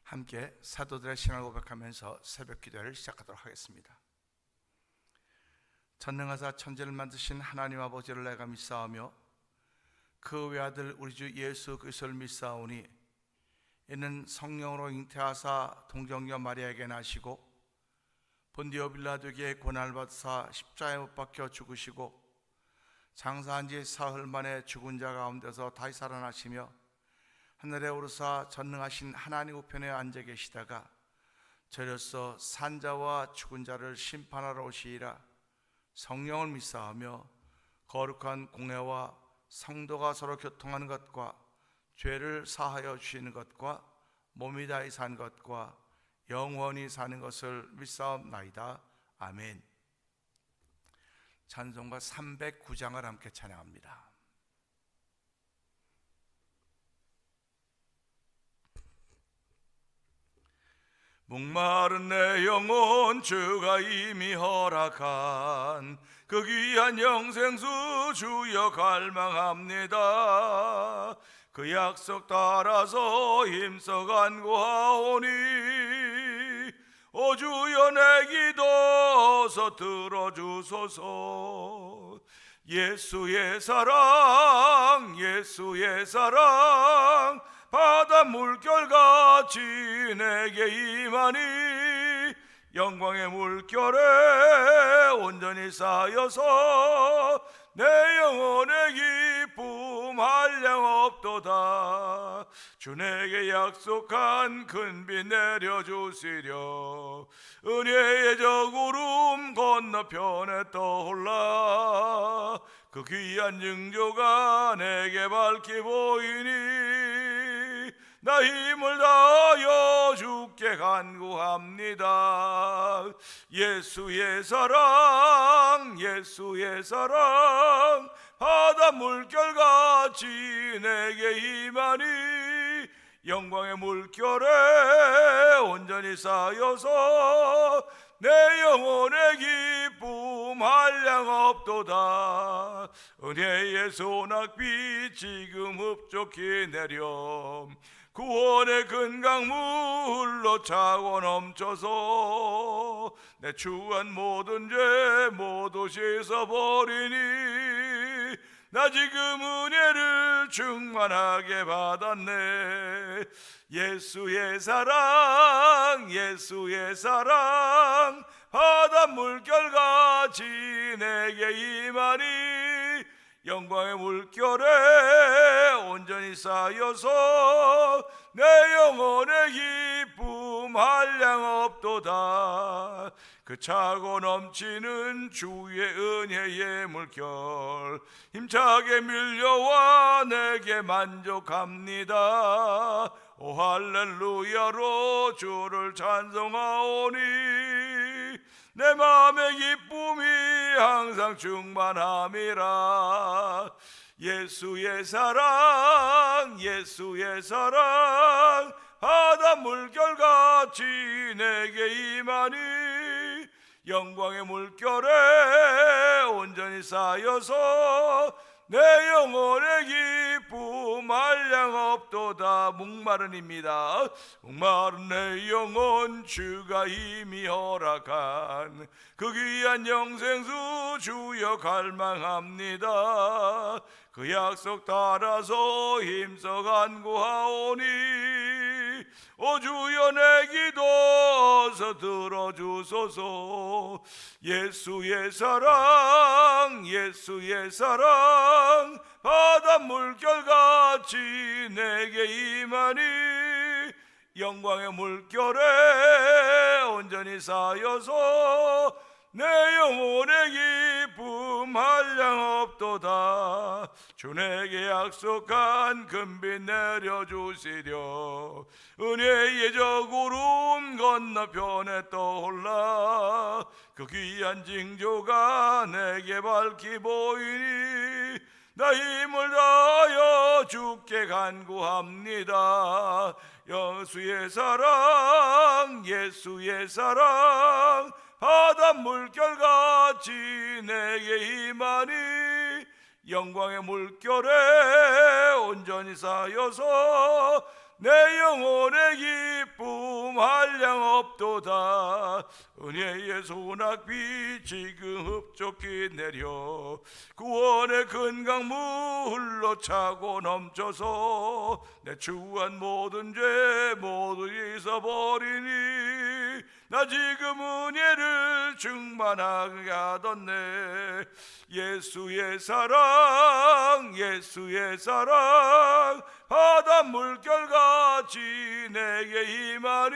함께 사도들의 신앙을 고백하면서 새벽 기도를 시작하도록 하겠습니다. 전능하사 천지를 만드신 하나님 아버지를 내가 믿사오며 그 외아들 우리 주 예수 그리스도를 믿사오니 이는 성령으로 잉태하사 동정녀 마리아에게 나시고 본디오 빌라도에게 고난을 받으사 십자가에 못 박혀 죽으시고 장사한 지 사흘 만에 죽은 자 가운데서 다시 살아나시며 하늘에 오르사 전능하신 하나님 우편에 앉아 계시다가 저로서 산자와 죽은 자를 심판하러 오시리라. 성령을 믿사오며 거룩한 공회와 성도가 서로 교통하는 것과 죄를 사하여 주시는 것과 몸이 다히 산 것과 영원히 사는 것을 믿사옵나이다. 아멘. 찬송가 309장을 함께 찬양합니다. 목마른 내 영혼 주가 이미 허락한 그 귀한 영생수 주여 갈망합니다. 그 약속 따라서 힘써 간구하오니 오 주여 내 기도 어서 들어주소서. 예수의 사랑 예수의 사랑 바다 물결같이 내게 임하니 영광의 물결에 온전히 쌓여서 내 영혼의 기쁨 한량없도다. 주 내게 약속한 큰 빛 내려주시려 은혜의 저 구름 건너편에 떠올라 그 귀한 징조가 내게 밝히 보이니 나 힘을 다하여 주께 간구합니다. 예수의 사랑 예수의 사랑 바다 물결같이 내게 임하니 영광의 물결에 온전히 쌓여서 내 영혼의 기쁨 한량없도다. 은혜의 소낙비 지금 흡족히 내려 구원의 큰 강물로 차고 넘쳐서 내 추한 모든 죄 모두 씻어버리니 나 지금 은혜를 충만하게 받았네. 예수의 사랑 예수의 사랑 바다 물결같이 내게 임하니 영광의 물결에 온전히 쌓여서 내 영혼의 기쁨 한량없도다. 그 차고 넘치는 주의 은혜의 물결 힘차게 밀려와 내게 만족합니다. 오 할렐루야로 주를 찬송하오니 내 마음의 기쁨이 항상 충만함이라. 예수의 사랑 예수의 사랑 바다 물결같이 내게 임하니 영광의 물결에 온전히 쌓여서 내 영혼의 기쁨 한량없도다. 목마른입니다. 목마른 내 영혼 주가 이미 허락한 그 귀한 영생수 주여 갈망합니다. 그 약속 따라서 힘써 간구하오니 오 주여 내 기도 어서 들어주소서. 예수의 사랑 예수의 사랑 바다 물결같이 내게 임하니 영광의 물결에 온전히 쌓여서 내 영혼의 기쁨 한량없도다. 주 내게 약속한 금빛 내려주시려 은혜의 저 구름 건너편에 떠올라 그 귀한 징조가 내게 밝히 보이니 나 힘을 다하여 주께 간구합니다. 예수의 사랑 예수의 사랑 바다 물결같이 내게 임하니 영광의 물결에 온전히 쌓여서 내 영혼의 기쁨 기쁨 한량 없도다. 은혜의 소낙비 지금 흡족히 내려 구원의 큰 강물로 차고 넘쳐서 내 추한 모든 죄 모두 잊어버리니 나 지금 은혜를 충만하게 하던네. 예수의 사랑 예수의 사랑 바다 물결같이 내게 임하니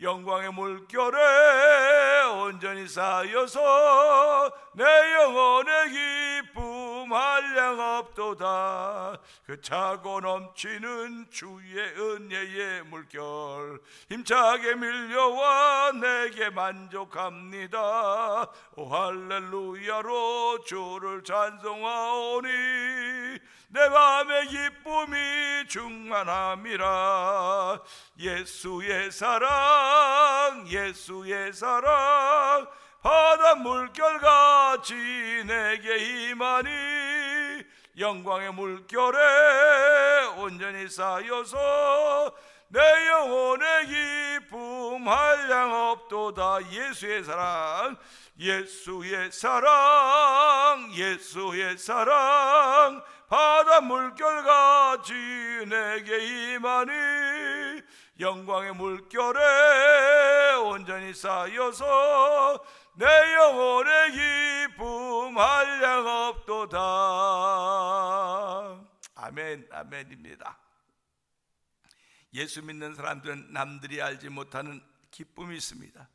영광의 물결에 온전히 쌓여서 내 영혼의 기쁨 한량 없도다. 그 차고 넘치는 주의 은혜의 물결 힘차게 밀려와 내게 만족합니다. 오 할렐루야로 주를 찬송하오니 내 맘의 기쁨이 충만함이라. 예수의 사랑 예수의 사랑 바다 물결같이 내게 임하니 영광의 물결에 온전히 쌓여서 내 영혼의 기쁨 한량 없도다. 예수의 사랑 예수의 사랑 예수의 사랑 바다 물결같이 내게 임하니 영광의 물결에 온전히 쌓여서 내 영혼의 기쁨 한량 없도다. 아멘 아멘입니다. 예수 믿는 사람들은 남들이 알지 못하는 기쁨이 있습니다.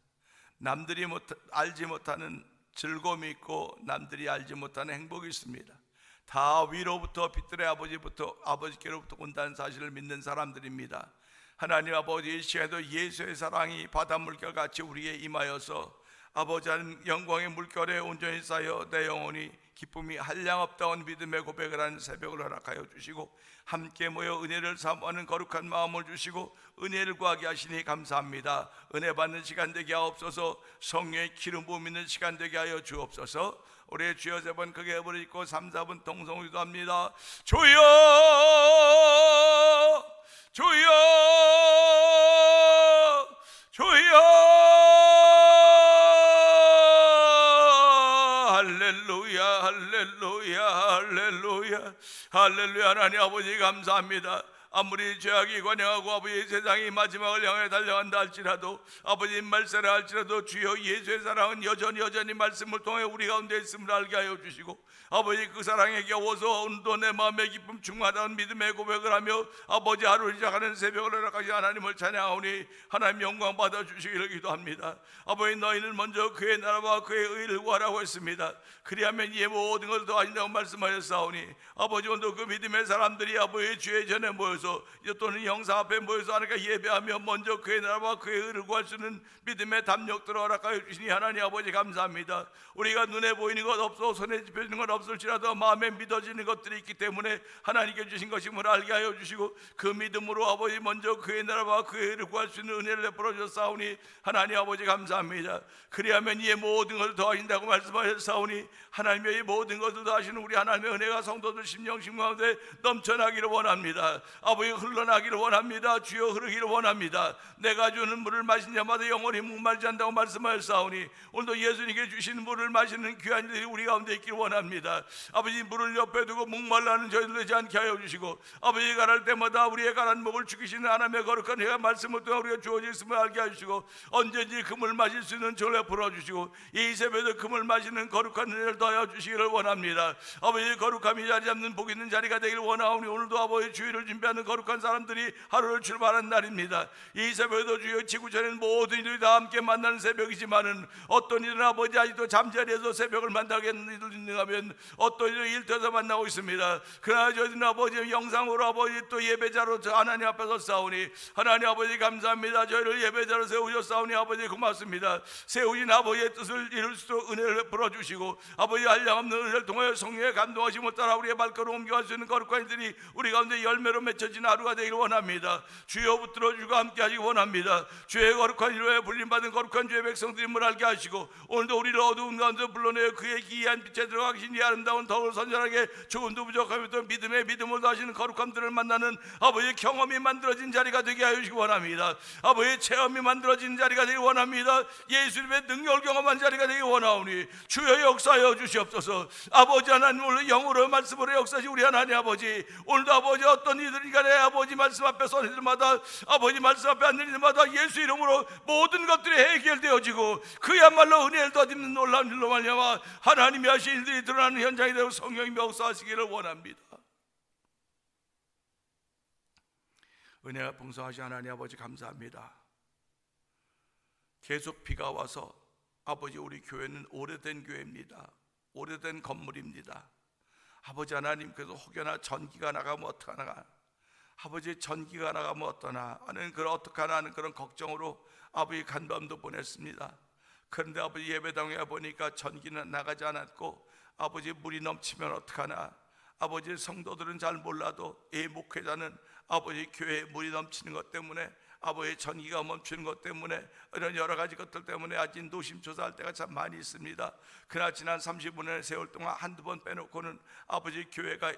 남들이 알지 못하는 즐거움이 있고 남들이 알지 못하는 행복이 있습니다. 다 위로부터 빛들의 아버지께로부터 온다는 사실을 믿는 사람들입니다. 하나님 아버지 이 시간에도 예수의 사랑이 바닷물결 같이 우리에 임하여서 아버지 하나님 영광의 물결에 온전히 쌓여 내 영혼이 기쁨이 한량없다운 믿음의 고백을 하는 새벽을 허락하여 주시고 함께 모여 은혜를 사모하는 거룩한 마음을 주시고 은혜를 구하게 하시니 감사합니다. 은혜 받는 시간 되게 하옵소서. 성령의 기름 부음 있는 시간 되게 하여 주옵소서. 우리의 주여 세 번 크게 부르짖고 3, 4분 통성으로 기도합니다. 주여 주여 주여 할렐루야 할렐루야 할렐루야 할렐루야. 하나님 아버지 감사합니다. 아무리 죄악이 관영하고 아버지 세상이 마지막을 향해 달려간다 할지라도 아버지 말세라 할지라도 주여 예수의 사랑은 여전히 말씀을 통해 우리 가운데 있음을 알게 하여 주시고 아버지 그 사랑에 겨워서 오늘도 내 마음의 기쁨 충만한 믿음의 고백을 하며 아버지 하루를 시작하는 새벽을 허락하신 하나님을 찬양하오니 하나님 영광 받아주시기를 기도합니다. 아버지 너희는 먼저 그의 나라와 그의 의를 구하라고 했습니다. 그리하면 이 모든 것을 더하신다고 말씀하셨사오니 아버지 오늘도 그 믿음의 사람들이 아버지 주의 전에 모여서 또는 영상 앞에 모여서 하나님께 예배하며 먼저 그의 나라와 그의 의를 구할 수 있는 믿음의 담력들을 허락하여 주시니 하나님 아버지 감사합니다. 우리가 눈에 보이는 것 없어 손에 집혀지는 것 없을지라도 마음에 믿어지는 것들이 있기 때문에 하나님께 주신 것임을 알게 하여 주시고 그 믿음으로 아버지 먼저 그의 나라와 그의 의를 구할 수 있는 은혜를 베풀어 주셨사오니 하나님 아버지 감사합니다. 그리하면 이의 모든 것을 더하신다고 말씀하셨사오니 하나님의 이 모든 것을 더하시는 우리 하나님의 은혜가 성도들 심령 가운데 넘쳐나기를 원합니다. 아버지 흘러나기를 원합니다. 주여 흐르기를 원합니다. 내가 주는 물을 마신 자마다 영원히 목말지 않는다고 말씀하셨사오니 오늘도 예수님께 주신 물을 마시는 귀한 이들이 우리 가운데 있기를 원합니다. 아버지 물을 옆에 두고 목말라는 저희들 되지 않게 하여 주시고 아버지 가랄 때마다 우리의 가란 목을 죽이시는 하나님의 거룩한 해가 말씀을 통해 우리가 주어져 있음을 알게 해주시고 언제든지 그 물 마실 수 있는 저를 풀어주시고 이 새벽에도 그 물 마시는 거룩한 은혜를 더하여 주시기를 원합니다. 아버지 거룩함이 자리 잡는 복 있는 자리가 되기를 원하오니 오늘도 아버지 주의를 준비하는 거룩한 사람들이 하루를 출발하는 날입니다. 이 새벽에도 주여 지구촌에는 모든 이들이 다 함께 만나는 새벽이지만은 어떤 이들은 아버지 아직도 잠자리에서 새벽을 만나겠는 이들 있는가면 어떤 이들은 일터에서 만나고 있습니다. 그러나 저희는 아버지 영상으로 아버지 또 예배자로 하나님 앞에서 싸우니 하나님 아버지 감사합니다. 저희를 예배자로 세우셨사오니 아버지 고맙습니다. 세우신 아버지의 뜻을 이룰 수 있도록 은혜를 베풀어 주시고 아버지 한량없는 은혜를 통하여 성령의 감동하심을 따라 우리의 발걸음 옮겨갈 수 있는 거룩한 이들이 우리 가운데 열매로 맺혀 펼쳐진 하루가 되기를 원합니다. 주여 붙들어 주고 함께 하시기 원합니다. 주의 거룩한 이름에 불림받은 거룩한 주의 백성들임을 알게 하시고 오늘도 우리를 어두운 가운데 불러내어 그의 기이한 빛에 들어가 계신 이 아름다운 덕을 선전하게 조금도 부족하면서 믿음의 믿음을 더하시는 거룩함들을 만나는 아버지의 경험이 만들어진 자리가 되게 하여 주시기 원합니다. 아버지의 체험이 만들어진 자리가 되기 원합니다. 예수님의 능력을 경험한 자리가 되기 원하오니 주여 역사하여 주시옵소서. 아버지 하나님, 오늘 영으로 말씀으로 역사하시 우리 하나님 아버지, 오늘도 아버지 어떤 이들이 간에 아버지 말씀 앞에 서는 이들마다, 아버지 말씀 앞에 앉는 이들마다 예수 이름으로 모든 것들이 해결되어지고 그야말로 은혜를 덧입는 놀라운 일로 말미암아 하나님이 하신 일들이 드러나는 현장이 되고 성령이 역사하시기를 원합니다. 은혜가 풍성하신 하나님 아버지 감사합니다. 계속 비가 와서 아버지 우리 교회는 오래된 교회입니다. 오래된 건물입니다. 아버지 하나님, 그래서 혹여나 전기가 나가면 어떡하나, 아버지 전기가 나가면 어떠나 하는 그런 어떡하나 하는 그런 걱정으로 아버지 간밤도 보냈습니다. 그런데 아버지 예배당에 보니까 전기는 나가지 않았고 아버지 물이 넘치면 어떡하나, 아버지 성도들은 잘 몰라도 이 목회자는 아버지 교회에 물이 넘치는 것 때문에, 아버지의 전기가 멈추는 것 때문에, 이런 여러 가지 것들 때문에 아직 노심초사할 때가 참 많이 있습니다. 그러나 지난 30분의 세월 동안 한두 번 빼놓고는 아버지 교회가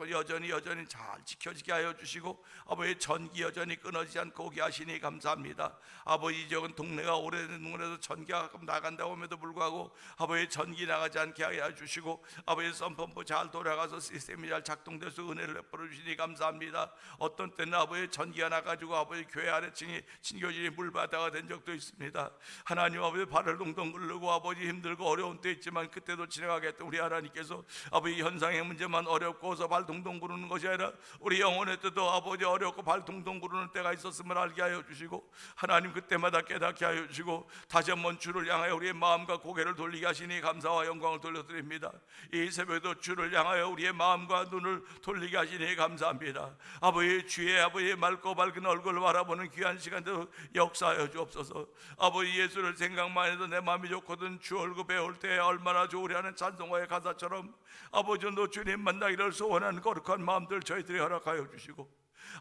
여전히 잘 지켜지게 하여 주시고 아버지의 전기 여전히 끊어지지 않고 오게 하시니 감사합니다. 아버지 이 지역은 동네가 오래된 동네에서 전기가 가끔 나간다고 함에도 불구하고 아버지의 전기 나가지 않게 하여 주시고 아버지의 선펌프 잘 돌아가서 시스템이 잘 작동돼서 은혜를 베풀어 주시니 감사합니다. 어떤 때는 아버지의 전기가 나가지고 아버지 교회 아래층이 진교진이 물바다가 된 적도 있습니다. 하나님 아버지 발을 동동 굴르고 아버지 힘들고 어려운 때 있지만 그때도 지나가겠다. 우리 하나님께서 아버지 현상의 문제만 어렵고서 발 동동 구르는 것이 아니라 우리 영혼의 때도 아버지 어렵고 발 동동 구르는 때가 있었음을 알게 하여 주시고 하나님 그때마다 깨닫게 하여 주시고 다시 한번 주를 향하여 우리의 마음과 고개를 돌리게 하시니 감사와 영광을 돌려드립니다. 이 새벽에도 주를 향하여 우리의 마음과 눈을 돌리게 하시니 감사합니다. 아버지 주의 아버지의 맑고 밝은 얼굴을 바라보는 귀한 시간도 역사하여 주옵소서. 아버지 예수를 생각만 해도 내 마음이 좋거든 주 얼굴 배울 때 얼마나 좋으리하는 찬송가의 가사처럼 아버지 너 주님 만나기를 소원하는 거룩한 마음들 저희들이 허락하여 주시고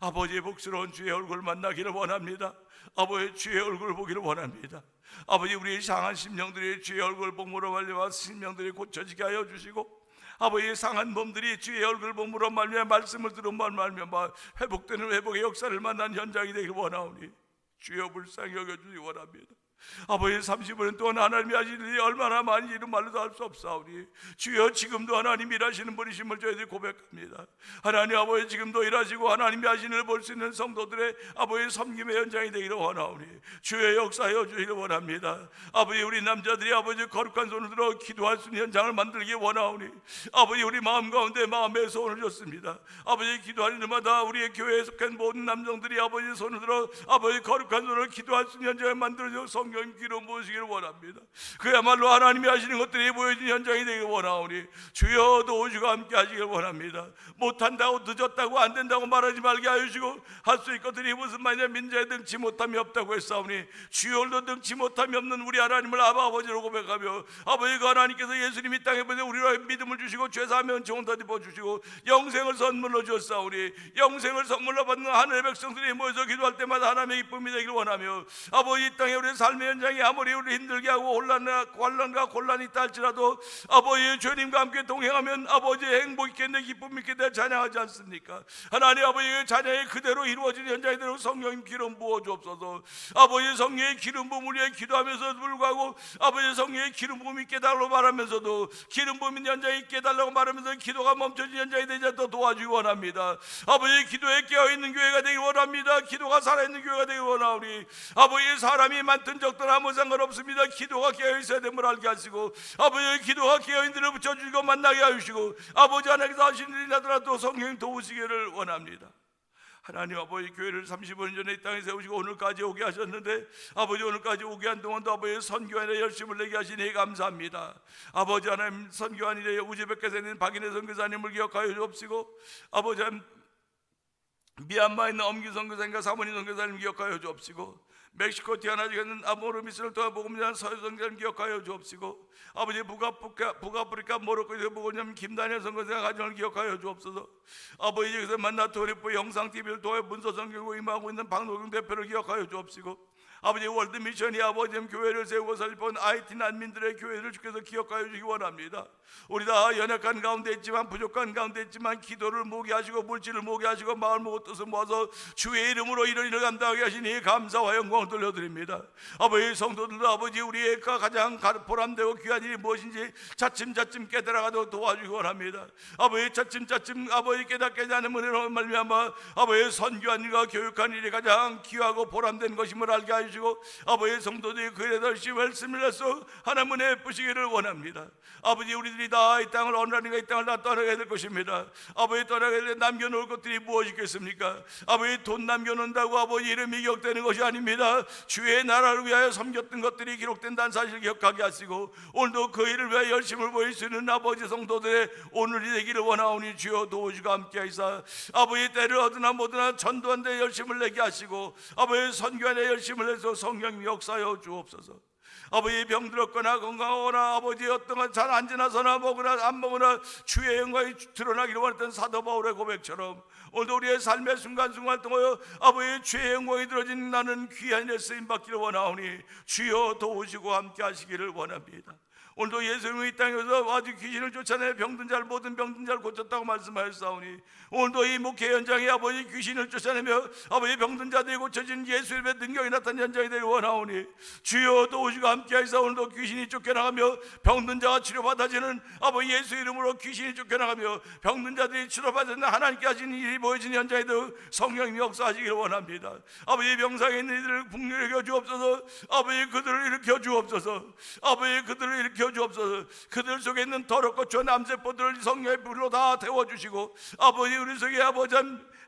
아버지의 복스러운 주의 얼굴 만나기를 원합니다. 아버지 주의 얼굴 보기를 원합니다. 아버지 우리의 상한 심령들이 주의 얼굴 복무로 말미암아 심령들이 고쳐지게 하여 주시고 아버지의 상한 몸들이 주의 얼굴 복무로 말미암아 말씀을 들은 말미암아 회복되는 회복의 역사를 만난 현장이 되기를 원하오니 주여 불쌍히 여겨주시기 원합니다. 아버지 30년 동안 하나님이 하신 일이 얼마나 많은지는 말로도 할 수 없사오니 주여 지금도 하나님이 일하시는 분이심을 저희들이 고백합니다. 하나님 아버지 지금도 일하시고 하나님이 하시는 일을 볼 수 있는 성도들의 아버지 섬김의 현장이 되기를 원하오니 주여 역사하여 주시기를 원합니다. 아버지 우리 남자들이 아버지 거룩한 손을 들어 기도할 수 있는 현장을 만들기 원하오니 아버지 우리 마음 가운데 마음의 손을 줬습니다. 아버지 기도하는 일마다 우리의 교회에 속한 모든 남성들이 아버지 손을 들어 아버지 거룩한 손을 기도할 수 있는 현장을 만들어줘 성경 귀로 모시기를 원합니다. 그야말로 하나님이 하시는 것들이 보여진 현장이 되기를 원하오니 주여 도우시고 함께 하시기를 원합니다. 못한다고 늦었다고 안 된다고 말하지 말게 하시고 할 수 있거든이 무슨 말이냐 민자에 등치 못함이 없다고 했사오니 주여도 등치 못함이 없는 우리 하나님을 아버지로 고백하며 아버지가 하나님께서 예수님이 땅에 보내 우리로 믿음을 주시고 죄사하면 정은 더입어 주시고 영생을 선물로 주었사오니 영생을 선물로 받는 하늘의 백성들이 모여서 기도할 때마다 하나님의 기쁨이 되기를 원하며 아버지 이 땅에 우리 삶의 현장이 아무리 우리 힘들게 하고 혼란과 곤란이 있다 할지라도 아버지의 주님과 함께 동행하면 아버지의 행복 있게 내 기쁨 있게 내 찬양하지 않습니까? 하나님 아버지의 찬양이 그대로 이루어지는 현장이 되도록 성령님 기름 부어 주옵소서. 아버지 성령의 기름 부음을 위해 기도하면서도 불구하고 아버지 성령의 기름 부음이 있게 달라고 말하면서도 기름 부음인 현장이 있게 달라고 말하면서 기도가 멈춰진 현장이 되지 않도록 도와주기 원합니다. 아버지 기도에 깨어있는 교회가 되기 원합니다. 기도가 살아있는 교회가 되기 원하오니 아버지 사람이 많든 적든 아무 상관없습니다. 기도가 깨어있어야 됨을 알게 하시고 아버지의 기도가 깨어있는 일을 붙여주시고 만나게 하시고 아버지 하나님께서 하신 일이 나더라도 성령님 도우시기를 원합니다. 하나님 아버지 교회를 35년 전에 이 땅에 세우시고 오늘까지 오게 하셨는데 아버지 오늘까지 오게 한 동안도 아버지 선교안에 열심을 내게 하시니 감사합니다. 아버지 하나님 선교안에 우즈베크에서 있는 박인혜 선교사님을 기억하여 주옵시고 아버지 미얀마에 있는 엄기 선교사님과 사모님 선교사님 기억하여 주옵시고, 멕시코 티아나주에 있는 아모르미스를 도와 복음전하는 서유 선교사님 기억하여 주옵시고, 아버지 북아프리카 모로코에서 복음전 김다니엘 선교사 가정을 기억하여 주옵소서. 아버지 여기서 만나 도리포 영상TV를 도와 문서 선교고 임하고 있는 박노경 대표를 기억하여 주옵시고, 아버지 월드 미션이 아버지 교회를 세우고 살본 IT 난민들의 교회를 주께서 기억하여 주시기 원합니다. 우리 다 연약한 가운데 있지만, 부족한 가운데 있지만, 기도를 모게 하시고 물질을 모게 하시고 마을 모고 뜻을 모아서 주의 이름으로 이런 일을 감당하게 하시니 감사와 영광을 돌려드립니다. 아버지 성도들도 아버지 우리의 가장 보람되고 귀한 일이 무엇인지 차츰차츰 깨달아가도록 도와주기 원합니다. 아버지 차츰차츰 아버지 깨닫게 하는 은혜로 말미암아 아버지 선교한 일과 교육한 일이 가장 귀하고 보람된 것임을 알게 하시고, 아버지 성도들이 그에 다시 말씀을 해서 하나님 은혜 베푸시기를 원합니다. 아버지 우리들이 다 이 땅을 언라니가 이 땅을 다 떠나게 될 것입니다. 아버지 떠나게 될 남겨놓을 것들이 무엇이겠습니까? 아버지 돈 남겨놓는다고 아버지 이름이 기억되는 것이 아닙니다. 주의 나라를 위하여 섬겼던 것들이 기록된다는 사실을 기억하게 하시고, 오늘도 그 일을 위하여 열심을 보일 수 있는 아버지 성도들의 오늘이 되기를 원하오니 주여 도우시고 함께 하시사 아버지 때를 얻으나 못으나 전도한 데 열심을 내게 하시고, 아버지 선교한 데 열심을 내서 성령님 역사하여 주옵소서. 아버지 병들었거나 건강하거나 아버지 어떤 건 잘 안 지나서나 먹으나 안 먹으나 주의 영광이 드러나기를 원했던 사도 바울의 고백처럼 오늘도 우리의 삶의 순간순간 통하여 아버지 주의 영광이 들어진 나는 귀한 일 쓰임 받기를 원하오니 주여 도우시고 함께 하시기를 원합니다. 오늘도 예수님이 이 땅에서 아주 귀신을 쫓아내 병든 자를 모든 병든 자를 고쳤다고 말씀하셨사오니, 오늘도 이 목회 현장에 아버지 귀신을 쫓아내며 아버지 병든 자들이 고쳐진 예수님의 능력이 나타난 현장이 되길 원하오니 주여 도우시고 함께 하시사 오늘도 귀신이 쫓겨나가며 병든 자가 치료받아지는 아버지 예수 이름으로 귀신이 쫓겨나가며 병든 자들이 치료받는 하나님께 하시는 일이 보여지는 현장에도 성령님이 역사하시기를 원합니다. 아버지 병상에 있는 이들을 국리를 일으켜 주옵소서. 아버지 그들을 일으켜 주옵소서. 아버지 그들을 일으켜 주옵소서. 그들 속에 있는 더럽고 저 남세포들을 성령의 불로 다 태워주시고, 아버지 우리 속에 아버지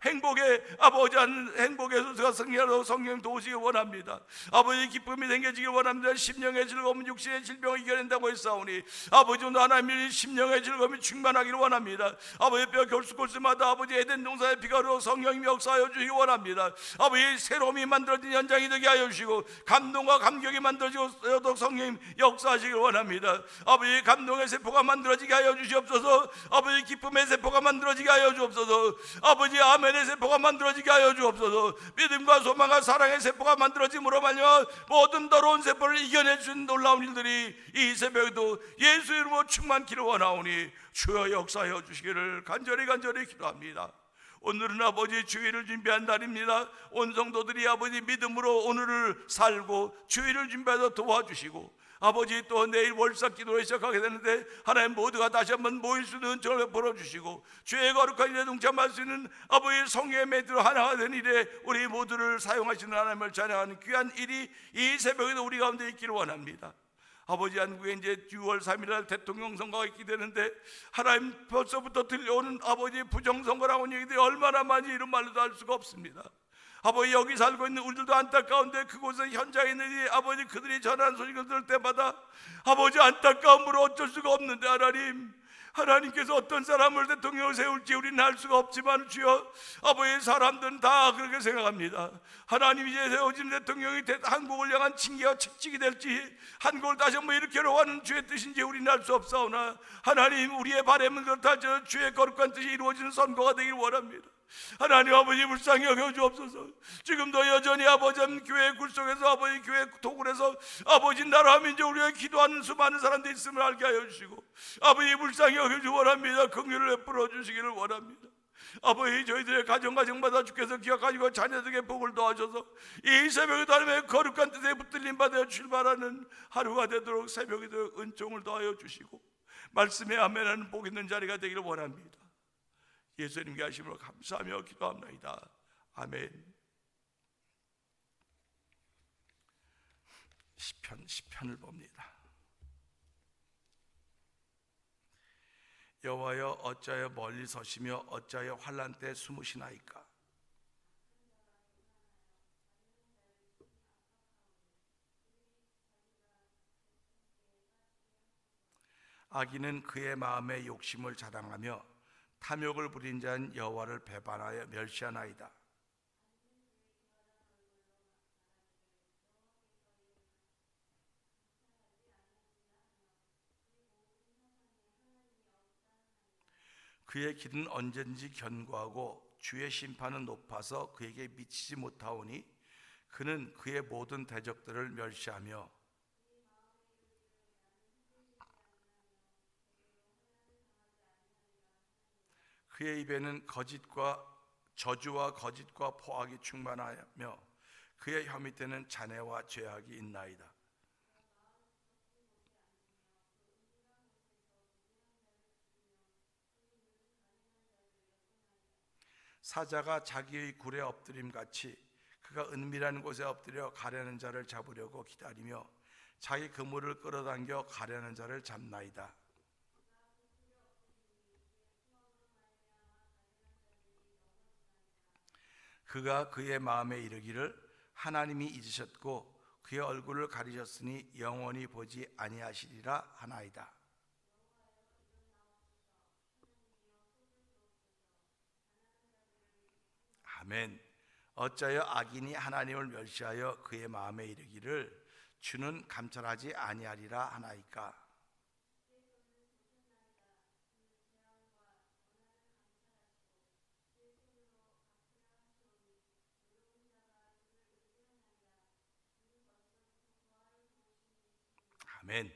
행복의 아버지 행복의 소스가 승리하도록 성령 도우시기 원합니다. 아버지 기쁨이 생겨지기 원합니다. 심령의 즐거움은 육신의 질병을 이겨낸다고 했사오니 아버지 오늘 하나님의 심령의 즐거움이 충만하기를 원합니다. 아버지 뼈 골수골수마다 아버지 에덴 동산의 비가 흐르고 성령님이 역사하여 주시기 원합니다. 아버지 새로움이 만들어진 현장이 되게 하여 주시고 감동과 감격이 만들어지도록 성령님 역사하시기 원합니다. 아버지 감동의 세포가 만들어지게 하여 주시옵소서. 아버지 기쁨의 세포가 만들어지게 하여 주옵소서. 아버지 아멘의 세포가 만들어지게 하여 주옵소서. 믿음과 소망과 사랑의 세포가 만들어짐으로 말미암아 모든 더러운 세포를 이겨내 주신 놀라운 일들이 이 새벽에도 예수 이름으로 충만키를 원하오니 주여 역사하여 주시기를 간절히 기도합니다. 오늘은 아버지 주일을 준비한 날입니다. 온 성도들이 아버지 믿음으로 오늘을 살고 주일을 준비해서 도와주시고, 아버지 또 내일 월삭 기도를 시작하게 되는데 하나님 모두가 다시 한번 모일 수 있는 저를 벌어주시고 주의 거룩한 일에 동참할 수 있는 아버지 성령의 멘트로 하나가 된 일에 우리 모두를 사용하시는 하나님을 찬양하는 귀한 일이 이 새벽에도 우리 가운데 있기를 원합니다. 아버지 한국에 이제 6월 3일 날 대통령 선거가 있게 되는데 하나님 벌써부터 들려오는 아버지 부정선거라고 얘기들이 얼마나 많이 이런 말로도 할 수가 없습니다. 아버지 여기 살고 있는 우리들도 안타까운데 그곳에 현장에 있는 이 아버지 그들이 전하는 소식을 들을 때마다 아버지 안타까움으로 어쩔 수가 없는데 하나님께서 어떤 사람을 대통령을 세울지 우리는 알 수가 없지만 주여 아버지 사람들은 다 그렇게 생각합니다. 하나님이 이제 세워진 대통령이 한국을 향한 징계와 책찍이 될지 한국을 다시 한번 일으키려고 하는 주의 뜻인지 우리는 알 수 없사오나 하나님 우리의 바람은 그렇다 주의 거룩한 뜻이 이루어지는 선거가 되길 원합니다. 하나님 아버지 불쌍히 여겨 주옵소서. 지금도 여전히 아버지 교회 굴속에서 아버지 교회 도굴에서 아버지 나라 민족 우리가 기도하는 수많은 사람들이 있음을 알게 하여 주시고 아버지 불쌍히 여겨 주시기 원합니다. 긍휼을 베풀어 주시기를 원합니다. 아버지 저희들의 가정마다 주께서 기억하시고 자녀들에게 복을 도와줘서 이 새벽에도 하나님의 거룩한 뜻에 붙들림 받아 출발하는 하루가 되도록 새벽에도 은총을 더하여 주시고 말씀에 아멘하는 복 있는 자리가 되기를 원합니다. 예수님께 하심으로 감사하며 기도합니다. 아멘. 시편을 봅니다. 여호와여 어찌하여 멀리 서시며 어찌하여 환난 때 숨으시나이까. 악인은 그의 마음의 욕심을 자랑하며 탐욕을 부린 자는 여호와를 배반하여 멸시하나이다. 그의 길은 언제든지 견고하고 주의 심판은 높아서 그에게 미치지 못하오니 그는 그의 모든 대적들을 멸시하며 그의 입에는 거짓과 저주와 거짓과 포악이 충만하며 그의 혀 밑에는 잔해와 죄악이 있나이다. 사자가 자기의 굴에 엎드림 같이 그가 은밀한 곳에 엎드려 가려는 자를 잡으려고 기다리며 자기 그물을 끌어당겨 가려는 자를 잡나이다. 그가 그의 마음에 이르기를 하나님이 잊으셨고 그의 얼굴을 가리셨으니 영원히 보지 아니하시리라 하나이다. 아멘. 어찌하여 악인이 하나님을 멸시하여 그의 마음에 이르기를 주는 감찰하지 아니하리라 하나이까. 아멘.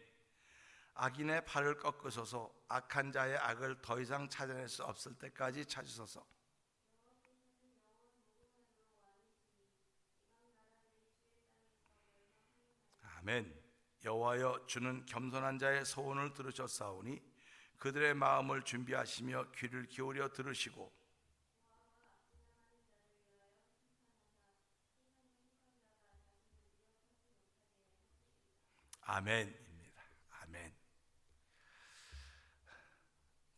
악인의 팔을 꺾으소서. 악한 자의 악을 더 이상 찾아낼 수 없을 때까지 찾으소서. 아멘. 여호와여 주는 겸손한 자의 소원을 들으셨사오니 그들의 마음을 준비하시며 귀를 기울여 들으시고. 아멘입니다. 아멘.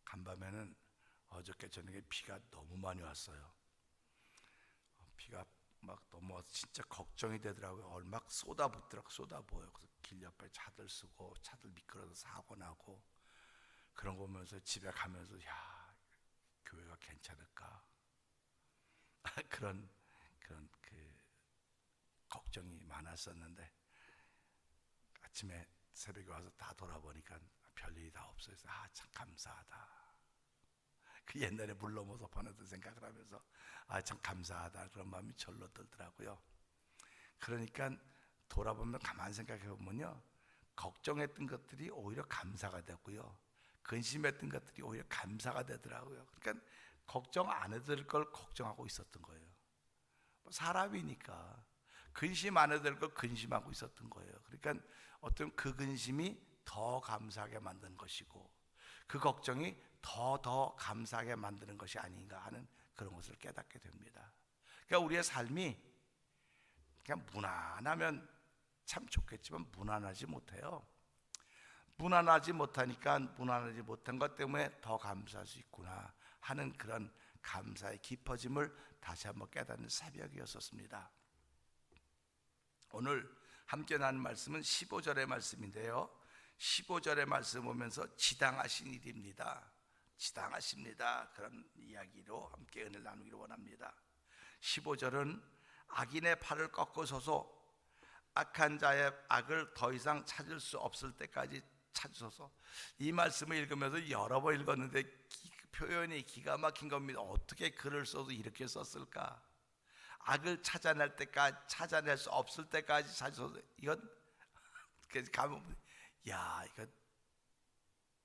간밤에는 어저께 저녁에 비가 너무 많이 왔어요. 비가 막 너무 와서 진짜 걱정이 되더라고요. 막 쏟아붓더라고. 쏟아부어요. 그래서 길 옆에 차들 쓰고 차들 미끄러서 사고 나고 그런 거 보면서 집에 가면서 야 교회가 괜찮을까 그런 그 걱정이 많았었는데 아침에 새벽에 와서 다 돌아보니까 별일이 다 없어서 참 감사하다. 그 옛날에 물 넘어서 보내던 생각을 하면서 참 감사하다 그런 마음이 절로 들더라고요. 그러니까 돌아보면 가만히 생각해 보면요, 걱정했던 것들이 오히려 감사가 되고요, 근심했던 것들이 오히려 감사가 되더라고요. 그러니까 걱정 안 해도 될 걸 걱정하고 있었던 거예요. 사람이니까 근심 안 해도 될 걸 근심하고 있었던 거예요. 그러니까 어떤 그 근심이 더 감사하게 만든 것이고 그 걱정이 더 감사하게 만드는 것이 아닌가 하는 그런 것을 깨닫게 됩니다. 그러니까 우리의 삶이 그냥 무난하면 참 좋겠지만 무난하지 못해요. 무난하지 못하니까 무난하지 못한 것 때문에 더 감사할 수 있구나 하는 그런 감사의 깊어짐을 다시 한번 깨닫는 새벽이었습니다. 오늘 함께 나눈 말씀은 15절의 말씀인데요, 15절의 말씀 보면서 지당하신 일입니다. 지당하십니다. 그런 이야기로 함께 은혜를 나누기를 원합니다. 15절은 악인의 팔을 꺾으소서, 악한 자의 악을 더 이상 찾을 수 없을 때까지 찾으소서. 이 말씀을 읽으면서 여러 번 읽었는데 표현이 기가 막힌 겁니다. 어떻게 글을 써도 이렇게 썼을까? 악을 찾아낼 때까지, 찾아낼 수 없을 때까지 찾으소서. 이건 가면 야,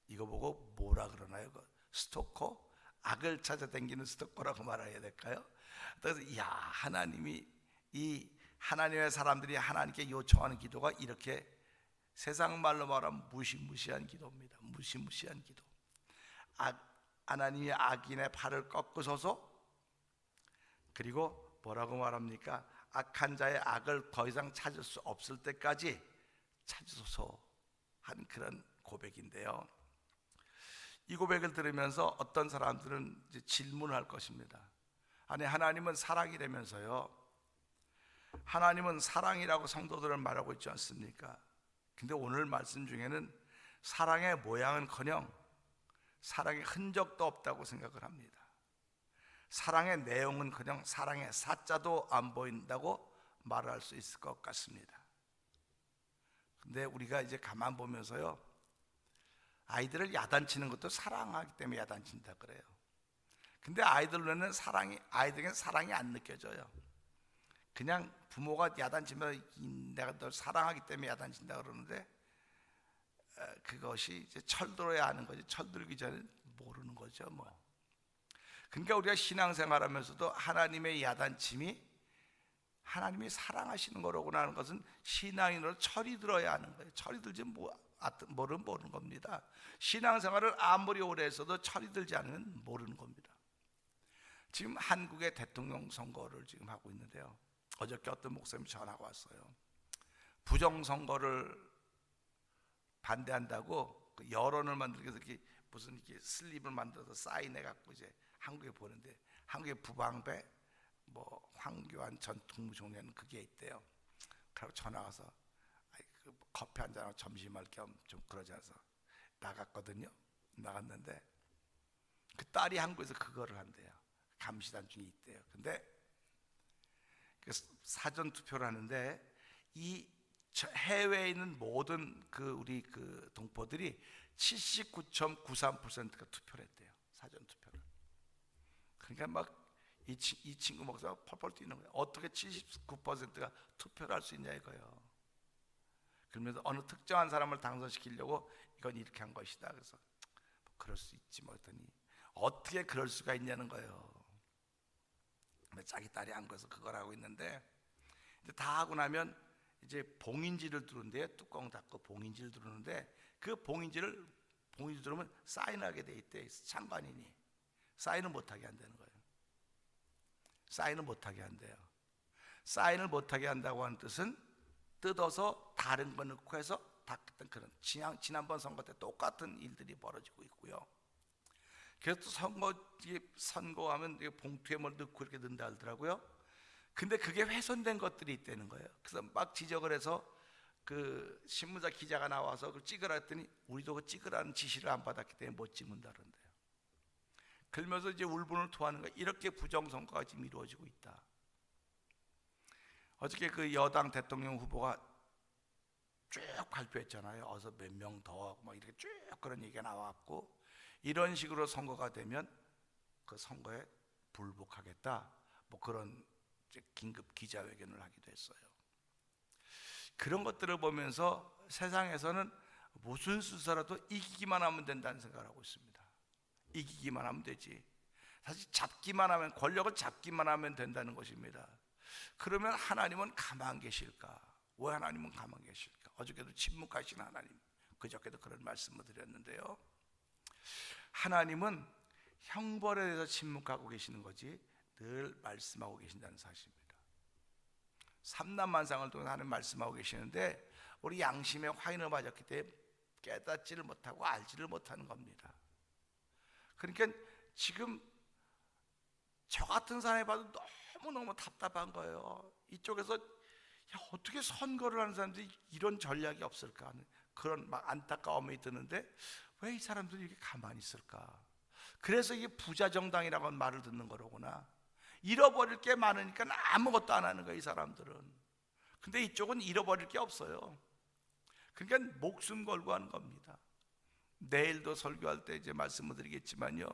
이거 보고 뭐라 그러나요? 스토커? 악을 찾아다니는 스토커라고 말해야 될까요? 그래서 야, 하나님이 이 하나님의 사람들이 하나님께 요청하는 기도가 이렇게 세상 말로 말하면 무시무시한 기도입니다. 무시무시한 기도. 하나님이 악인의 팔을 꺾으소서. 그리고 뭐라고 말합니까? 악한 자의 악을 더 이상 찾을 수 없을 때까지 찾으소서 한 그런 고백인데요, 이 고백을 들으면서 어떤 사람들은 이제 질문할 것입니다. 아니, 하나님은 사랑이라면서요, 하나님은 사랑이라고 성도들은 말하고 있지 않습니까? 근데 오늘 말씀 중에는 사랑의 모양은커녕 사랑의 흔적도 없다고 생각을 합니다. 사랑의 내용은 그냥 사랑의 사자도 안 보인다고 말할 수 있을 것 같습니다. 근데 우리가 이제 가만 보면서요, 아이들을 야단치는 것도 사랑하기 때문에 야단친다 그래요. 근데 아이들로는 아이들에게는 사랑이 안 느껴져요. 그냥 부모가 야단치면 내가 널 사랑하기 때문에 야단친다 그러는데, 그것이 이제 철들어야 하는 거지, 철들기 전에 모르는 거죠 뭐. 그러니까 우리가 신앙생활하면서도 하나님의 야단침이 하나님이 사랑하시는 거로구나 하는 것은 신앙인으로 철이 들어야 하는 거예요. 철이 들지 모르는 겁니다. 신앙생활을 아무리 오래 했어도 철이 들지 않으면 모르는 겁니다. 지금 한국의 대통령 선거를 지금 하고 있는데요, 어저께 어떤 목사님이 전화가 왔어요. 부정선거를 반대한다고 그 여론을 만들기 위해서 이렇게 무슨 이렇게 슬립을 만들어서 사인해 갖고 이제 한국에 보는데, 한국의 부방배 뭐 황교안 전 국무총리는 그게 있대요. 그리고 전화 와서 그 커피 한 잔하고 점심할 겸 좀 그러지 않아서 나갔거든요. 나갔는데 그 딸이 한국에서 그거를 한대요. 감시단 중에 있대요. 근데 그 사전 투표를 하는데 이 해외에 있는 모든 그 우리 그 동포들이 79.93%가 투표를 했대요. 사전 투표를. 그러니까 막 이 친구 목사가 펄펄 뛰는 거예요. 어떻게 79%가 투표를 할 수 있냐 이거예요. 그러면서 어느 특정한 사람을 당선시키려고 이건 이렇게 한 것이다. 그래서 그럴 수 있지 뭐 했더니 어떻게 그럴 수가 있냐는 거예요. 자기 딸이 한 거에서 그걸 하고 있는데, 이제 다 하고 나면 이제 봉인지를 두는데, 뚜껑 닫고 봉인지를 두르는데, 그 봉인지를 두르면 사인하게 돼 있대. 참관인이 사인을 못하게 한다는 거예요. 사인을 못하게 한대요. 사인을 못하게 한다고 하는 뜻은 뜯어서 다른 거 넣고 해서 닦던 그런 지난번 선거 때 똑같은 일들이 벌어지고 있고요. 그래서 선거하면 봉투에 뭘 넣고 이렇게 넣는다 하더라고요. 근데 그게 훼손된 것들이 있다는 거예요. 그래서 막 지적을 해서 그 신문사 기자가 나와서 그걸 찍으라 했더니 우리도 그 찍으라는 지시를 안 받았기 때문에 못 찍는다 그런대요. 그러면서 이제 울분을 토하는 거예요. 이렇게 부정선거가 지금 이루어지고 있다. 어저께 그 여당 대통령 후보가 쭉 발표했잖아요. 어서 몇 명 더 막 이렇게 쭉 그런 얘기가 나왔고, 이런 식으로 선거가 되면 그 선거에 불복하겠다 뭐 그런 긴급 기자회견을 하기도 했어요. 그런 것들을 보면서 세상에서는 무슨 수사라도 이기기만 하면 된다는 생각을 하고 있습니다. 이기기만 하면 되지. 사실 잡기만 하면, 권력을 잡기만 하면 된다는 것입니다. 그러면 하나님은 가만 계실까? 왜 하나님은 가만 계실까? 어저께도 침묵하신 하나님, 그저께도 그런 말씀을 드렸는데요, 하나님은 형벌에 대해서 침묵하고 계시는 거지 늘 말씀하고 계신다는 사실입니다. 삼남만상을 통해서 하나님 말씀하고 계시는데, 우리 양심에 화인을 맞았기 때문에 깨닫지를 못하고 알지를 못하는 겁니다. 그러니까 지금 저 같은 사람이 봐도 너무너무 답답한 거예요. 이쪽에서 어떻게 선거를 하는 사람들이 이런 전략이 없을까 하는 그런 막 안타까움이 드는데, 왜 이 사람들이 이렇게 가만히 있을까? 그래서 이게 부자정당이라고 하는 말을 듣는 거로구나. 잃어버릴 게 많으니까 아무것도 안 하는 거예요, 이 사람들은. 근데 이쪽은 잃어버릴 게 없어요. 그러니까 목숨 걸고 하는 겁니다. 내일도 설교할 때 이제 말씀을 드리겠지만요,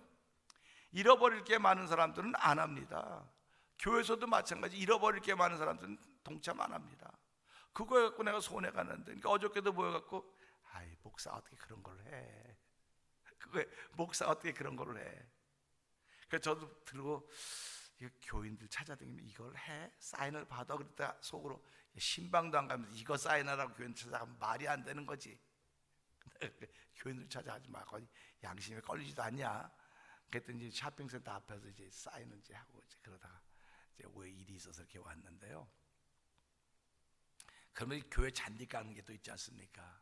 잃어버릴 게 많은 사람들은 안 합니다. 교회에서도 마찬가지. 잃어버릴 게 많은 사람들은 동참 안 합니다. 그거 갖고 내가 손해가 났는데, 그러니까 어저께도 모여갖고 아이 목사 어떻게 그런 걸 해? 그거에 목사 어떻게 그런 걸 해? 그래서 저도 들고 교인들 찾아다니면 이걸 해? 사인을 받아? 그랬다 속으로 신방도 안 가면서 이거 사인하라고 교인 찾아가면 말이 안 되는 거지. 교인들 찾아가지 마. 거기 양심에 걸리지도 않냐? 그랬더니 이제 쇼핑센터 앞에서 이제 사인을 이제 하고 이제 그러다가 이제 왜 일이 있어서 이렇게 왔는데요. 그러면 교회 잔디 까는 게 또 있지 않습니까?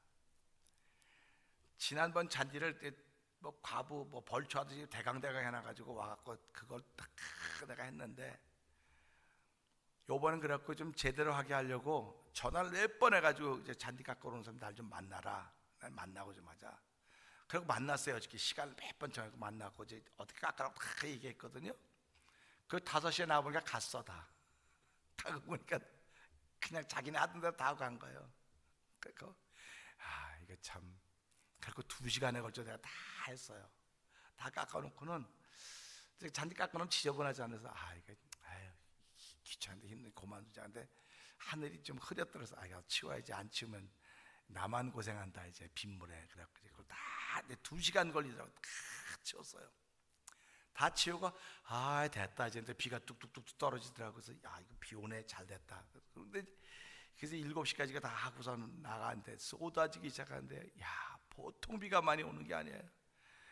지난번 잔디를 뭐 과부 뭐 벌초하듯이 대강대강 해놔가지고 와갖고 그걸 딱 내가 했는데, 요번엔 그래갖고 좀 제대로 하게 하려고 전화를 몇 번 해가지고 이제 잔디 깎고 오는 사람 날 좀 만나라. 날 만나고 좀 하자. 그리고 만났어요. 어저께 시간을 몇 번 정하고 만나고 이제 어떻게 깎아라고 다 얘기했거든요. 그 5시에 나와보니까 갔어 다. 가고 보니까 그냥 자기네 하던 대로 다 하고 간 거예요. 그리고 이거 참 그리고 2시간에 걸쳐 내가 다 했어요. 다 깎아놓고는 잔디 깎아놓으면 지저분하지 않아서 이거 귀찮은데 힘든 그만두자. 근데 하늘이 좀 흐렸더라서 이거 치워야지. 안 치우면 나만 고생한다 이제 빗물에. 그래갖고 다 2시간 걸리더라고. 다 치웠어요. 다 치우고 됐다 이제. 근데 비가 뚝뚝뚝 떨어지더라고. 그래서 이거 비 오네, 잘 됐다. 그런데 그래서 7시까지가 다 하고서는 나가는데 쏟아지기 시작하는데 보통 비가 많이 오는 게 아니에요.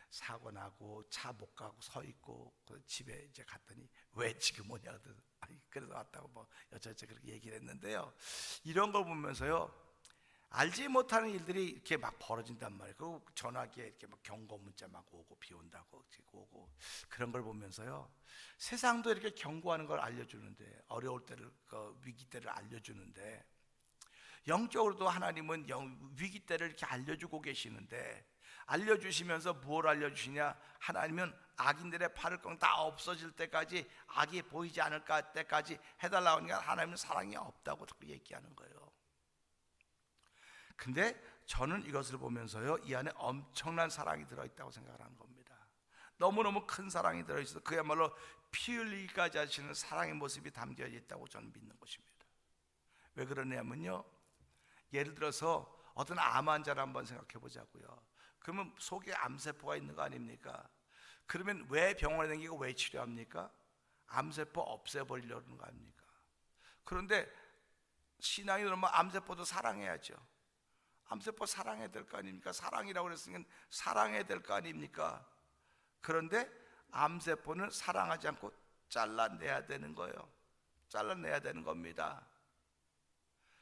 사고 나고 차 못 가고 서 있고 집에 이제 갔더니 왜 지금 오냐 그래서 그래서 왔다고 뭐 여차저차 그렇게 얘기를 했는데요. 이런 걸 보면서요, 알지 못하는 일들이 이렇게 막 벌어진단 말이에요. 그리고 전화기에 이렇게 막 경고 문자 막 오고 비 온다고 오고 그런 걸 보면서요, 세상도 이렇게 경고하는 걸 알려주는데, 어려울 때를 위기 때를 알려주는데, 영적으로도 하나님은 위기 때를 이렇게 알려주고 계시는데, 알려주시면서 뭘 알려주시냐? 하나님은 악인들의 팔을 꺾 다 없어질 때까지, 악이 보이지 않을 때까지 해달라고 하니까 하나님은 사랑이 없다고 자꾸 얘기하는 거예요. 근데 저는 이것을 보면서요, 이 안에 엄청난 사랑이 들어있다고 생각을 하는 겁니다. 너무너무 큰 사랑이 들어있어서 그야말로 피 흘리기까지 하시는 사랑의 모습이 담겨 있다고 저는 믿는 것입니다. 왜 그러냐면요, 예를 들어서 어떤 암 환자를 한번 생각해 보자고요. 그러면 속에 암세포가 있는 거 아닙니까? 그러면 왜 병원에 다니고 왜 치료합니까? 암세포 없애버리려는 거 아닙니까? 그런데 신앙이 그러면 암세포도 사랑해야죠. 암세포 사랑해야 될 거 아닙니까? 사랑이라고 그랬으니까 사랑해야 될 거 아닙니까? 그런데 암세포는 사랑하지 않고 잘라내야 되는 거예요. 잘라내야 되는 겁니다.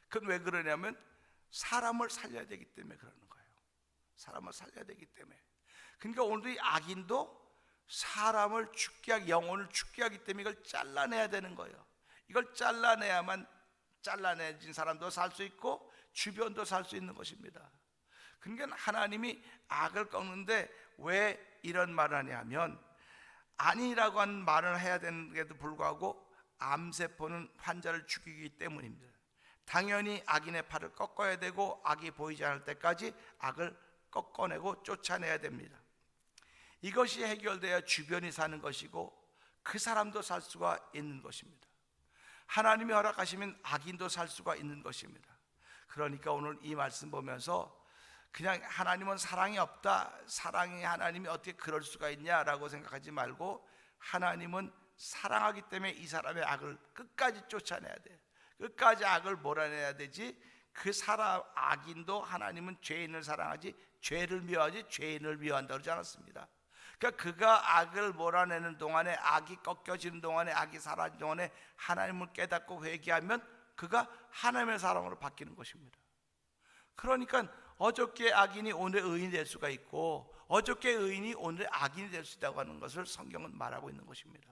그건 왜 그러냐면 사람을 살려야 되기 때문에 그러는 거예요. 사람을 살려야 되기 때문에. 그러니까 오늘도 이 악인도 사람을 죽게 하기, 영혼을 죽게 하기 때문에 이걸 잘라내야 되는 거예요. 이걸 잘라내야만 잘라내진 사람도 살 수 있고 주변도 살 수 있는 것입니다. 그러니까 하나님이 악을 꺾는데 왜 이런 말을 하냐면, 아니라고 하는 말을 해야 되는데도 불구하고 암세포는 환자를 죽이기 때문입니다. 당연히 악인의 팔을 꺾어야 되고 악이 보이지 않을 때까지 악을 꺾어내고 쫓아내야 됩니다. 이것이 해결돼야 주변이 사는 것이고 그 사람도 살 수가 있는 것입니다. 하나님이 허락하시면 악인도 살 수가 있는 것입니다. 그러니까 오늘 이 말씀 보면서 그냥 하나님은 사랑이 없다, 사랑이 하나님이 어떻게 그럴 수가 있냐라고 생각하지 말고, 하나님은 사랑하기 때문에 이 사람의 악을 끝까지 쫓아내야 돼요. 끝까지 악을 몰아내야 되지. 그 사람 악인도 하나님은 죄인을 사랑하지 죄를 미워하지 죄인을 미워한다 그러지 않았습니다. 그러니까 그가 악을 몰아내는 동안에, 악이 꺾여지는 동안에, 악이 사라지는 동안에 하나님을 깨닫고 회개하면 그가 하나님의 사랑으로 바뀌는 것입니다. 그러니까 어저께 악인이 오늘 의인이 될 수가 있고 어저께 의인이 오늘 악인이 될 수 있다고 하는 것을 성경은 말하고 있는 것입니다.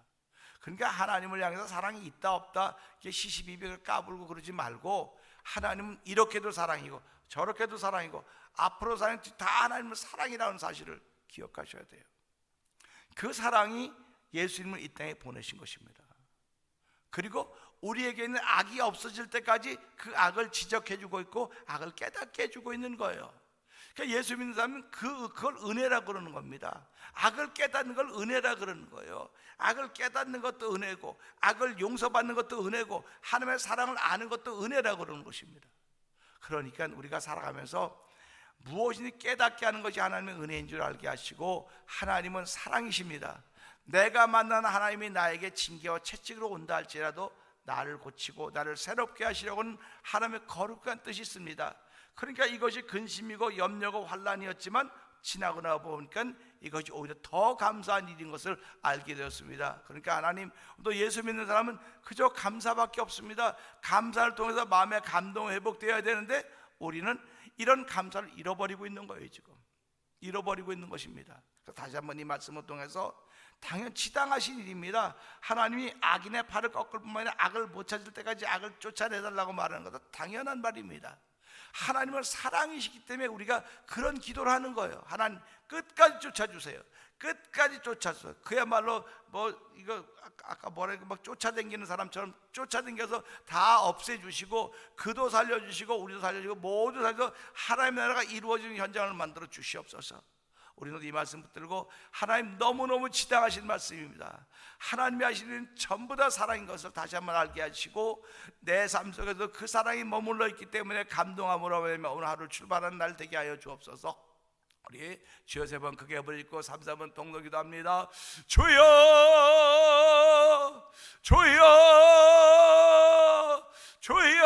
그러니까 하나님을 향해서 사랑이 있다 없다 시시비비를 까불고 그러지 말고, 하나님은 이렇게도 사랑이고 저렇게도 사랑이고 앞으로 사랑이 다 하나님은 사랑이라는 사실을 기억하셔야 돼요. 그 사랑이 예수님을 이 땅에 보내신 것입니다. 그리고 우리에게 있는 악이 없어질 때까지 그 악을 지적해주고 있고 악을 깨닫게 해주고 있는 거예요. 그러니까 예수 믿는 사람은 그걸 은혜라 그러는 겁니다. 악을 깨닫는 걸 은혜라 그러는 거예요. 악을 깨닫는 것도 은혜고 악을 용서받는 것도 은혜고 하나님의 사랑을 아는 것도 은혜라 그러는 것입니다. 그러니까 우리가 살아가면서 무엇이든 깨닫게 하는 것이 하나님의 은혜인 줄 알게 하시고, 하나님은 사랑이십니다. 내가 만난 하나님이 나에게 징계와 채찍으로 온다 할지라도 나를 고치고 나를 새롭게 하시려고는 하나님의 거룩한 뜻이 있습니다. 그러니까 이것이 근심이고 염려고 환난이었지만 지나고 나 보니까 이것이 오히려 더 감사한 일인 것을 알게 되었습니다. 그러니까 하나님, 또 예수 믿는 사람은 그저 감사밖에 없습니다. 감사를 통해서 마음의 감동 회복되어야 되는데 우리는 이런 감사를 잃어버리고 있는 거예요. 지금 잃어버리고 있는 것입니다. 다시 한번 이 말씀을 통해서 당연 지당하신 일입니다. 하나님이 악인의 팔을 꺾을 뿐만 아니라 악을 못 찾을 때까지 악을 쫓아내달라고 말하는 것도 당연한 말입니다. 하나님은 사랑이시기 때문에 우리가 그런 기도를 하는 거예요. 하나님 끝까지 쫓아주세요. 끝까지 쫓아서 그야말로 이거 아까 뭐라니까 막 쫓아다니는 사람처럼 쫓아다녀서 다 없애주시고 그도 살려주시고 우리도 살려주시고 모두 살려서 하나님의 나라가 이루어지는 현장을 만들어 주시옵소서. 우리는 이 말씀 붙들고 하나님 너무너무 지당하신 말씀입니다. 하나님이 하시는 전부 다 사랑인 것을 다시 한번 알게 하시고 내 삶 속에서 그 사랑이 머물러 있기 때문에 감동함으로 오늘 하루 출발하는 날 되게 하여 주옵소서. 우리 주여 세 번 크게 부르짖고 3, 4번 동동기도 합니다. 주여 주여 주여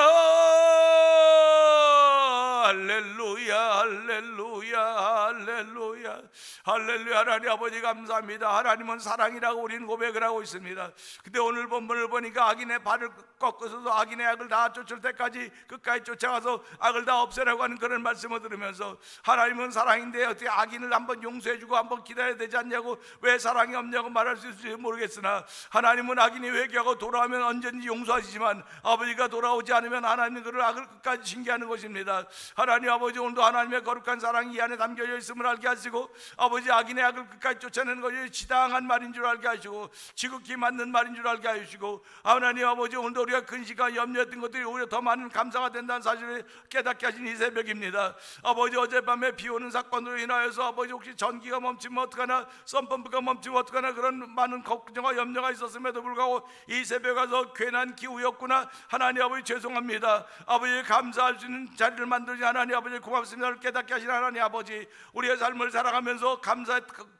할렐루야 할렐루야 할렐루야 할렐루야. 하나님 아버지 감사합니다. 하나님은 사랑이라고 우리는 고백을 하고 있습니다. 근데 오늘 본문을 보니까 악인의 발을 꺾어서도 악인의 악을 다 쫓을 때까지 끝까지 쫓아가서 악을 다 없애라고 하는 그런 말씀을 들으면서 하나님은 사랑인데 어떻게 악인을 한번 용서해주고 한번 기다려야 되지 않냐고 왜 사랑이 없냐고 말할 수 있을지 모르겠으나 하나님은 악인이 회개하고 돌아오면 언제든지 용서하시지만 아버지가 돌아오지 않으면 하나님은 그를 악을 끝까지 징계하는 것입니다. 하나님 아버지 오늘도 하나님의 거룩한 사랑이 이 안에 담겨져 있음을 알게 하시고 아버지 악인의 악을 끝까지 쫓아내는 것이 지당한 말인 줄 알게 하시고 지극히 맞는 말인 줄 알게 하시고 하나님 아버지 오늘도 우리가 근시가 염려했던 것들이 오히려 더 많은 감사가 된다는 사실을 깨닫게 하신 이 새벽입니다. 아버지 어젯밤에 비 오는 사건으로 인하여서 아버지 혹시 전기가 멈추면 어떡하나 썬펌프가 멈추면 어떡하나 그런 많은 걱정과 염려가 있었음에도 불구하고 이 새벽에 가서 괜한 기우였구나. 하나님 아버지 죄송합니다. 아버지 감사할 수 있는 자리를 만들지 하나님 아버지 고맙습니다를 깨닫게 하신 하나님 아버지 우리의 삶을 살아가면서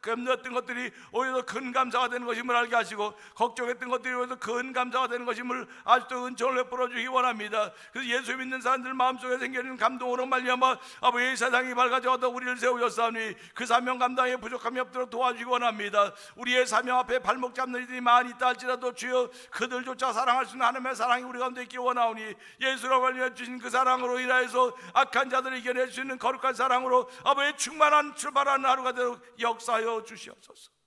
염려했던 것들이 오히려 더 큰 감사가 되는 것임을 알게 하시고 걱정했던 것들이 오히려 더 큰 감사가 되는 것임을 아직도 은총을 베풀어 주기 원합니다. 그래서 예수 믿는 사람들 마음속에 생기는 감동으로 말미암아 아버지 세상이 밝아져도 우리를 세우셨사오니 그 사명 감당에 부족함이 없도록 도와주기 원합니다. 우리의 사명 앞에 발목 잡는 이들이 많이 있다 할지라도 주여 그들조차 사랑할 수 있는 하나님의 사랑이 우리 가운데 있기 원하오니 예수로 말미암아 주신 그 사랑으로 인하여서 악한 자들을 이겨낼 수 있는 거룩한 사랑으로 아버지 충만한 출발하는 하루가 되도록 역사하여 주시옵소서.